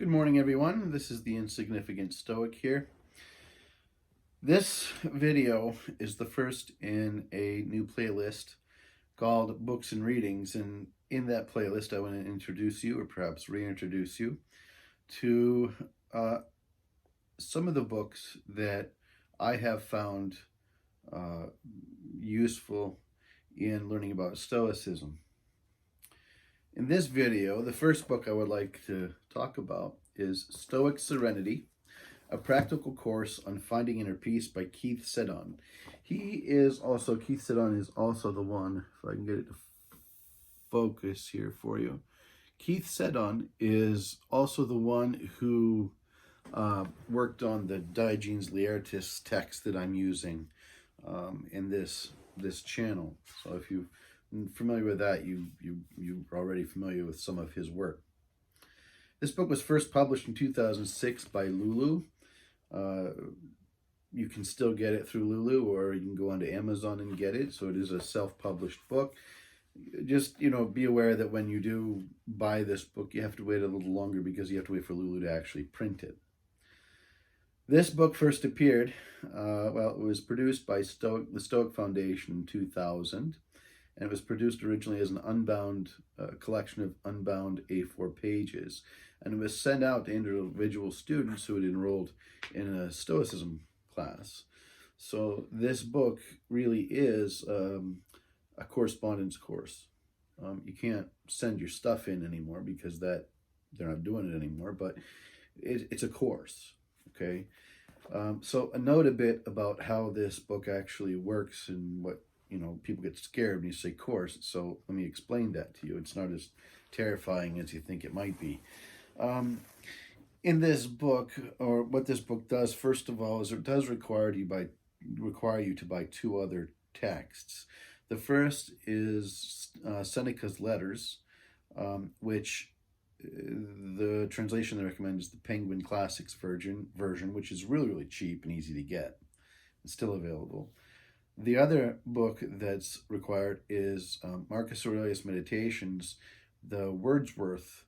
Good morning, everyone. This is the Insignificant Stoic here. This video is the first in a new playlist called Books and Readings. And in that playlist, I want to introduce you, or perhaps reintroduce you, to some of the books that I have found useful in learning about Stoicism. In this video, the first book I would like to talk about is Stoic Serenity, a practical course on finding inner peace by Keith Seddon. Keith Seddon is also the one, if I can get it to focus here for you. Keith Seddon is also the one who worked on the Diogenes Laertius text that I'm using in this channel. So if you're familiar with that, you're already familiar with some of his work. This book was first published in 2006 by Lulu. You can still get it through Lulu, or you can go onto Amazon and get it. So it is a self-published book. Just, be aware that when you do buy this book, you have to wait a little longer because you have to wait for Lulu to actually print it. This book first appeared, it was produced by the Stoic Foundation in 2000. And it was produced originally as an unbound collection of unbound A4 pages. And it was sent out to individual students who had enrolled in a Stoicism class. So this book really is a correspondence course. You can't send your stuff in anymore because they're not doing it anymore, but it's a course, okay? So a note a bit about how this book actually works and what people get scared when you say course, so let me explain that to you. It's not as terrifying as you think it might be. In this book, or what this book does, first of all, is it does require you to buy two other texts. The first is Seneca's Letters, which the translation they recommend is the Penguin Classics version, which is really, really cheap and easy to get. It's still available. The other book that's required is Marcus Aurelius Meditations, the Wordsworth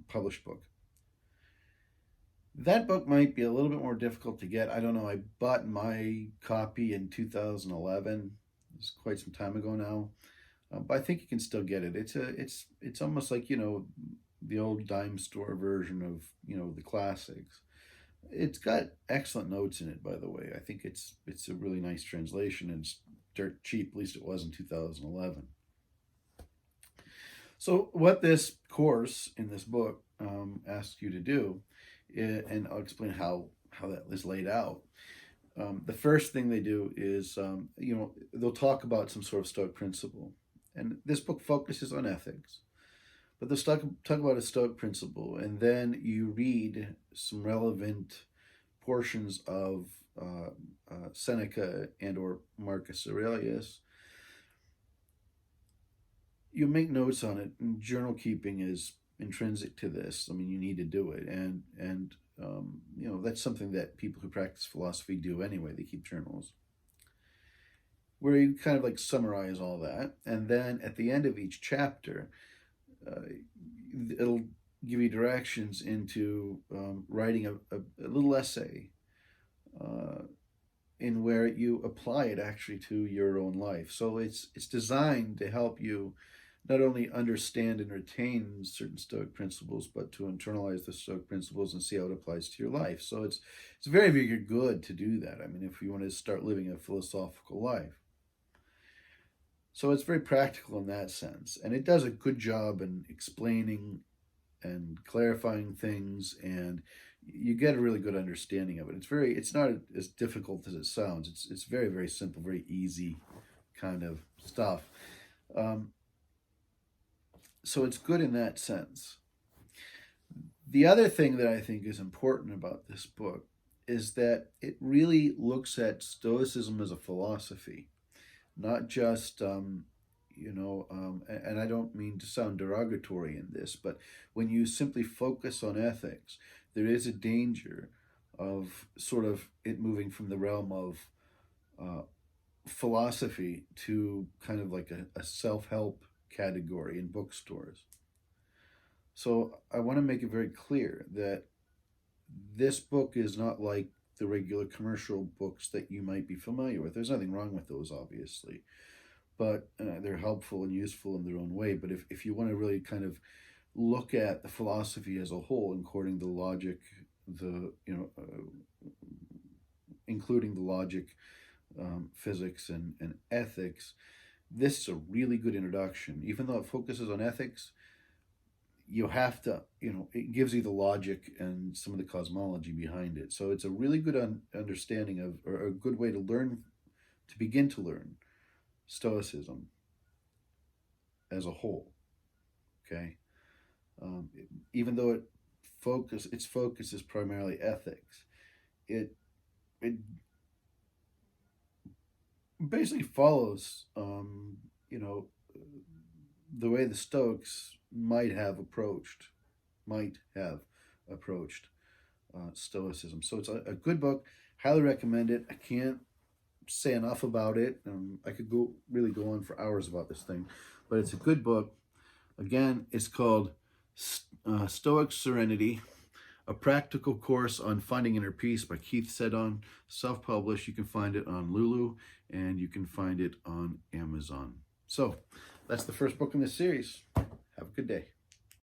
published book. That book might be a little bit more difficult to get. I don't know. I bought my copy in 2011. It's quite some time ago now, but I think you can still get it. It's almost like the old dime store version of the classics. It's got excellent notes in it, by the way. I think it's a really nice translation, and it's dirt cheap. At least it was in 2011. So what this course in this book asks you to do, and I'll explain how that is laid out. The first thing they do is, they'll talk about some sort of Stoic principle. And this book focuses on ethics. But they'll talk about a Stoic principle, and then you read some relevant portions of Seneca and or Marcus Aurelius. You make notes on it, and journal keeping is intrinsic to this. I mean, you need to do it, and that's something that people who practice philosophy do anyway. They keep journals where you kind of like summarize all that, and then at the end of each chapter, it'll give you directions into writing a little essay in where you apply it actually to your own life. So it's designed to help you not only understand and retain certain Stoic principles, but to internalize the Stoic principles and see how it applies to your life. So it's very, very good to do that. I mean, if you want to start living a philosophical life. So it's very practical in that sense. And it does a good job in explaining and clarifying things, and you get a really good understanding of it. It's not as difficult as it sounds. It's very, very simple, very easy kind of stuff. So it's good in that sense. The other thing that I think is important about this book is that it really looks at Stoicism as a philosophy. Not just, and I don't mean to sound derogatory in this, but when you simply focus on ethics, there is a danger of sort of it moving from the realm of philosophy to kind of like a self-help category in bookstores. So I want to make it very clear that this book is not like the regular commercial books that you might be familiar with. There's nothing wrong with those, obviously, but they're helpful and useful in their own way. But if you want to really kind of look at the philosophy as a whole, including the logic, including the logic, physics, and ethics, this is a really good introduction. Even though it focuses on ethics, you have to, it gives you the logic and some of the cosmology behind it. So it's a really good understanding of, or a good way to learn, to begin to learn Stoicism as a whole. Okay, even though its focus is primarily ethics, it basically follows, the way the Stoics might have approached Stoicism. So it's a good book. Highly recommend it. I can't say enough about it. I could really go on for hours about this thing, but it's a good book. Again, it's called Stoic Serenity, a practical course on finding inner peace by Keith Seddon, self-published. You can find it on Lulu, and you can find it on Amazon. So that's the first book in this series. Have a good day.